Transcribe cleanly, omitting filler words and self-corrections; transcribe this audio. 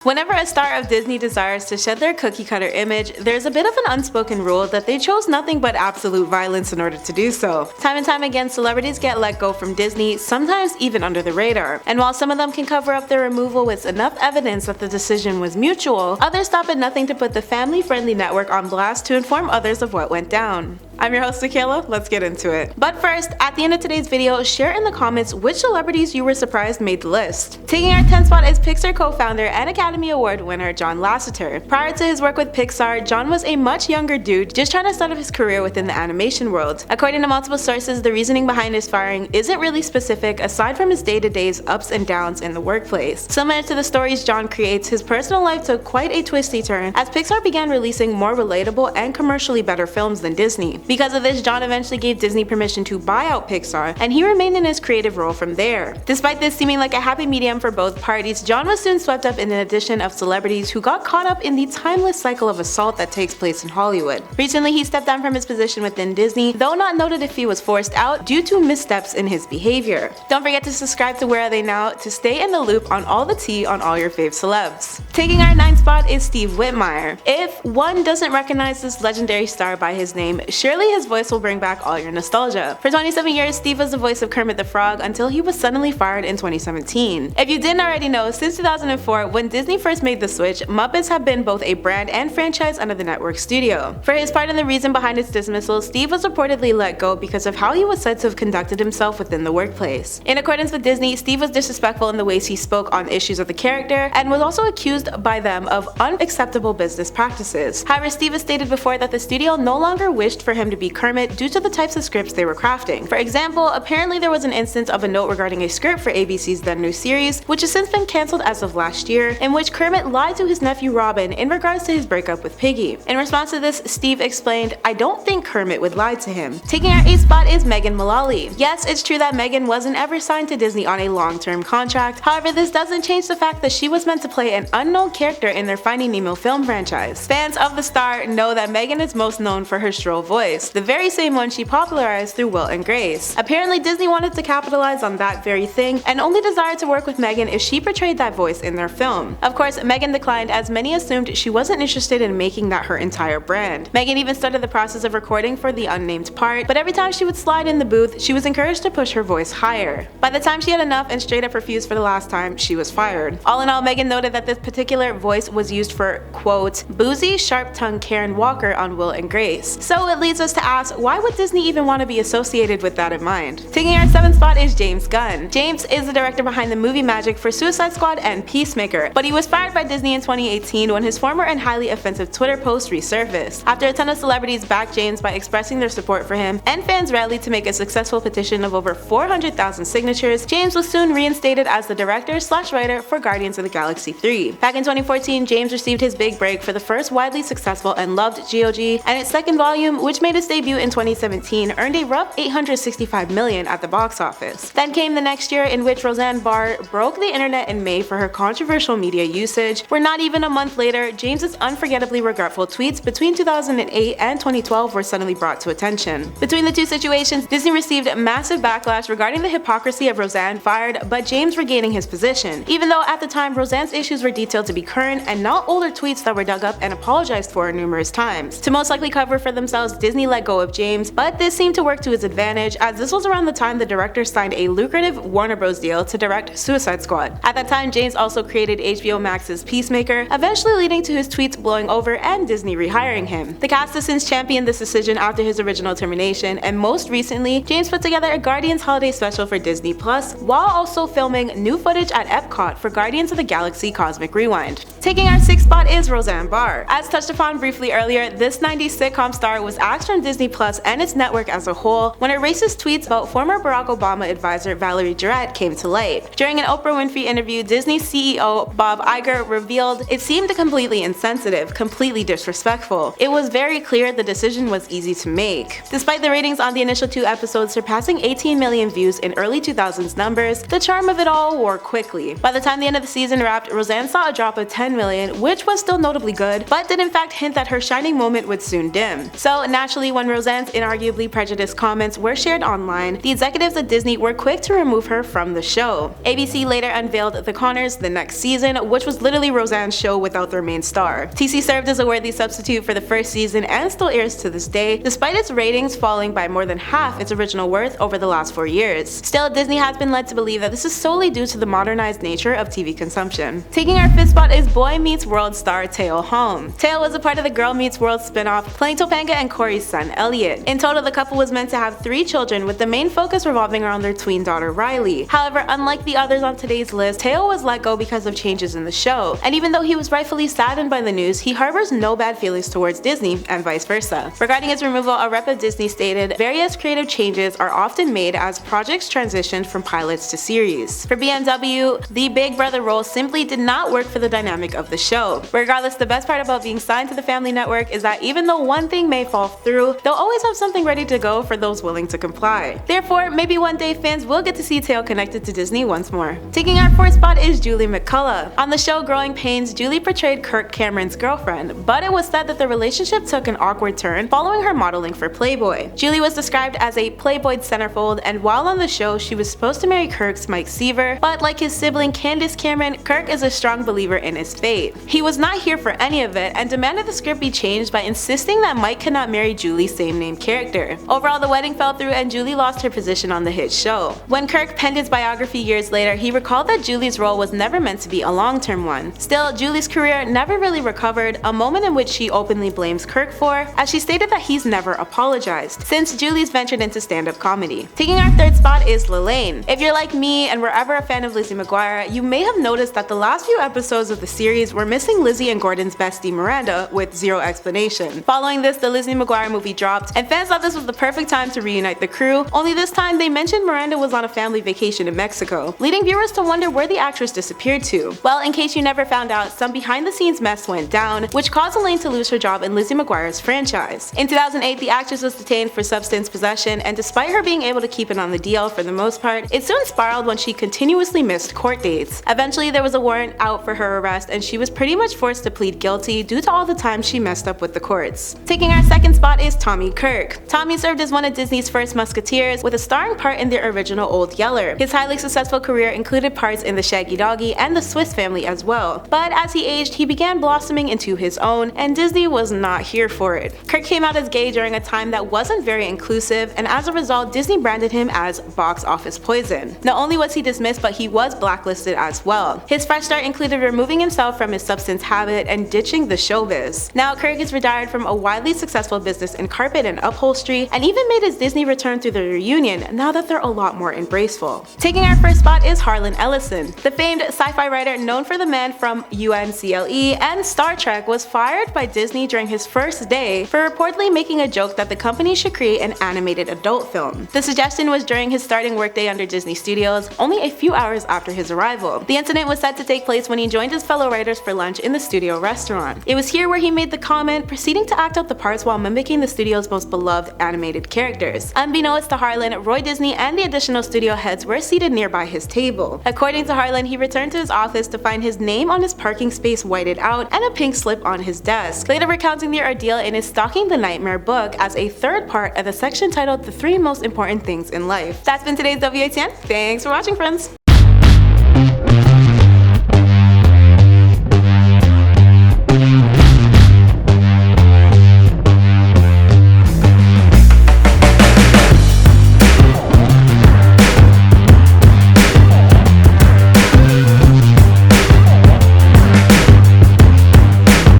Whenever a star of Disney desires to shed their cookie-cutter image, there's a bit of an unspoken rule that they chose nothing but absolute violence in order to do so. Time and time again, celebrities get let go from Disney, sometimes even under the radar. And while some of them can cover up their removal with enough evidence that the decision was mutual, others stop at nothing to put the family-friendly network on blast to inform others of what went down. I'm your host, Akela. Let's get into it. But first, at the end of today's video, share in the comments which celebrities you were surprised made the list. Taking our 10th spot is Pixar co-founder and Academy Award winner John Lasseter. Prior to his work with Pixar, John was a much younger dude just trying to start off his career within the animation world. According to multiple sources, the reasoning behind his firing isn't really specific aside from his day-to-day's ups and downs in the workplace. Similar to the stories John creates, his personal life took quite a twisty turn as Pixar began releasing more relatable and commercially better films than Disney. Because of this, John eventually gave Disney permission to buy out Pixar, and he remained in his creative role from there. Despite this seeming like a happy medium for both parties, John was soon swept up in an addition of celebrities who got caught up in the timeless cycle of assault that takes place in Hollywood. Recently, he stepped down from his position within Disney, though not noted if he was forced out due to missteps in his behavior. Don't forget to subscribe to Where Are They Now to stay in the loop on all the tea on all your fave celebs. Taking our 9th spot is Steve Whitmire. If one doesn't recognize this legendary star by his name, surely his voice will bring back all your nostalgia. For 27 years, Steve was the voice of Kermit the Frog until he was suddenly fired in 2017. If you didn't already know, since 2004, when Disney first made the switch, Muppets have been both a brand and franchise under the network studio. For his part in the reason behind its dismissal, Steve was reportedly let go because of how he was said to have conducted himself within the workplace. In accordance with Disney, Steve was disrespectful in the ways he spoke on issues of the character and was also accused by them of unacceptable business practices. However, Steve has stated before that the studio no longer wished for him to be Kermit due to the types of scripts they were crafting. For example, apparently there was an instance of a note regarding a script for ABC's then new series, which has since been cancelled as of last year, in which Kermit lied to his nephew Robin in regards to his breakup with Piggy. In response to this, Steve explained, "I don't think Kermit would lie to him." Taking our 8th spot is Megan Mullally. Yes, it's true that Megan wasn't ever signed to Disney on a long-term contract, however this doesn't change the fact that she was meant to play an unknown character in their Finding Nemo film franchise. Fans of the star know that Megan is most known for her shrill voice, the very same one she popularized through Will and Grace. Apparently Disney wanted to capitalize on that very thing and only desired to work with Megan if she portrayed that voice in their film. Of course, Megan declined as many assumed she wasn't interested in making that her entire brand. Megan even started the process of recording for the unnamed part, but every time she would slide in the booth, she was encouraged to push her voice higher. By the time she had enough and straight up refused for the last time, she was fired. All in all, Megan noted that this particular voice was used for, quote, boozy, sharp-tongued Karen Walker on Will and Grace. So it leads us to ask, why would Disney even want to be associated with that in mind? Taking our 7th spot is James Gunn. James is the director behind the movie magic for Suicide Squad and Peacemaker, but he was fired by Disney in 2018 when his former and highly offensive Twitter post resurfaced. After a ton of celebrities backed James by expressing their support for him, and fans rallied to make a successful petition of over 400,000 signatures, James was soon reinstated as the director/writer for Guardians of the Galaxy 3. Back in 2014, James received his big break for the first widely successful and loved GOG, and its second volume, which made its debut in 2017, earned a rough $865 million at the box office. Then came the next year, in which Roseanne Barr broke the internet in May for her controversial media usage, where not even a month later, James's unforgettably regretful tweets between 2008 and 2012 were suddenly brought to attention. Between the two situations, Disney received massive backlash regarding the hypocrisy of Roseanne fired, but James regaining his position, even though at the time Roseanne's issues were detailed to be current and not older tweets that were dug up and apologized for numerous times. To most likely cover for themselves, Disney let go of James, but this seemed to work to his advantage, as this was around the time the director signed a lucrative Warner Bros. Deal to direct Suicide Squad. At that time, James also created HBO Max's Peacemaker, eventually leading to his tweets blowing over and Disney rehiring him. The cast has since championed this decision after his original termination, and most recently, James put together a Guardians holiday special for Disney Plus, while also filming new footage at Epcot for Guardians of the Galaxy Cosmic Rewind. Taking our 6th spot is Roseanne Barr. As touched upon briefly earlier, this 90s sitcom star was axed from Disney Plus and its network as a whole when her racist tweets about former Barack Obama advisor Valerie Jarrett came to light. During an Oprah Winfrey interview, Disney CEO Bob Iger revealed it seemed completely insensitive, completely disrespectful. It was very clear the decision was easy to make. Despite the ratings on the initial 2 episodes surpassing 18 million views in early 2000s numbers, the charm of it all wore quickly. By the time the end of the season wrapped, Roseanne saw a drop of 10 million, which was still notably good, but did in fact hint that her shining moment would soon dim. So naturally, Eventually, when Roseanne's inarguably prejudiced comments were shared online, the executives at Disney were quick to remove her from the show. ABC later unveiled The Conners the next season, which was literally Roseanne's show without their main star. TC served as a worthy substitute for the first season and still airs to this day, despite its ratings falling by more than half its original worth over the last 4 years. Still, Disney has been led to believe that this is solely due to the modernized nature of TV consumption. Taking our 5th spot is Boy Meets World star Teo Holm. Teo was a part of the Girl Meets World spinoff, playing Topanga and Corey's son Elliot. In total, the couple was meant to have 3 children, with the main focus revolving around their tween daughter Riley. However, unlike the others on today's list, Teo was let go because of changes in the show, and even though he was rightfully saddened by the news, he harbors no bad feelings towards Disney, and vice versa. Regarding his removal, a rep of Disney stated, "Various creative changes are often made as projects transition from pilots to series. For BMW, the Big Brother role simply did not work for the dynamic of the show. Regardless, the best part about being signed to the Family Network is that even though one thing may fall through, they'll always have something ready to go for those willing to comply. Therefore, maybe one day fans will get to see Teo connected to Disney once more." Taking our 4th spot is Julie McCullough. On the show Growing Pains, Julie portrayed Kirk Cameron's girlfriend, but it was said that the relationship took an awkward turn following her modeling for Playboy. Julie was described as a Playboy centerfold, and while on the show, she was supposed to marry Kirk's Mike Seaver, but like his sibling Candace Cameron, Kirk is a strong believer in his fate. He was not here for any of it and demanded the script be changed by insisting that Mike cannot marry Julie's same-name character. Overall, the wedding fell through and Julie lost her position on the hit show. When Kirk penned his biography years later, he recalled that Julie's role was never meant to be a long-term one. Still, Julie's career never really recovered, a moment in which she openly blames Kirk for, as she stated that he's never apologized, since Julie's ventured into stand-up comedy. Taking our 3rd spot is Lil. If you're like me and were ever a fan of Lizzie McGuire, you may have noticed that the last few episodes of the series were missing Lizzie and Gordon's bestie Miranda with zero explanation. Following this, the Lizzie McGuire movie dropped, and fans thought this was the perfect time to reunite the crew, only this time they mentioned Miranda was on a family vacation in Mexico, leading viewers to wonder where the actress disappeared to. Well, in case you never found out, some behind-the-scenes mess went down, which caused Elaine to lose her job in Lizzie McGuire's franchise. In 2008, the actress was detained for substance possession, and despite her being able to keep it on the DL for the most part, it soon spiraled when she continuously missed court dates. Eventually, there was a warrant out for her arrest, and she was pretty much forced to plead guilty due to all the time she messed up with the courts. Taking our 2nd spot is Tommy Kirk. Tommy served as one of Disney's first musketeers, with a starring part in the original Old Yeller. His highly successful career included parts in The Shaggy Doggy and The Swiss Family as well, but as he aged, he began blossoming into his own, and Disney was not here for it. Kirk came out as gay during a time that wasn't very inclusive, and as a result, Disney branded him as box office poison. Not only was he dismissed, but he was blacklisted as well. His fresh start included removing himself from his substance habit and ditching the showbiz. Now, Kirk is retired from a widely successful business in carpet and upholstery, and even made his Disney return through the reunion now that they're a lot more embraceful. Taking our 1st spot is Harlan Ellison. The famed sci-fi writer known for The Man from UNCLE and Star Trek was fired by Disney during his first day for reportedly making a joke that the company should create an animated adult film. The suggestion was during his starting workday under Disney Studios, only a few hours after his arrival. The incident was set to take place when he joined his fellow writers for lunch in the studio restaurant. It was here where he made the comment, proceeding to act out the parts while mimicking the studio's most beloved animated characters. Unbeknownst to Harlan, Roy Disney and the additional studio heads were seated nearby his table. According to Harlan, he returned to his office to find his name on his parking space whited out and a pink slip on his desk, later recounting the ordeal in his Stalking the Nightmare book as a 3rd part of the section titled The 3 Most Important Things in Life. That's been today's WATN. Thanks for watching, friends!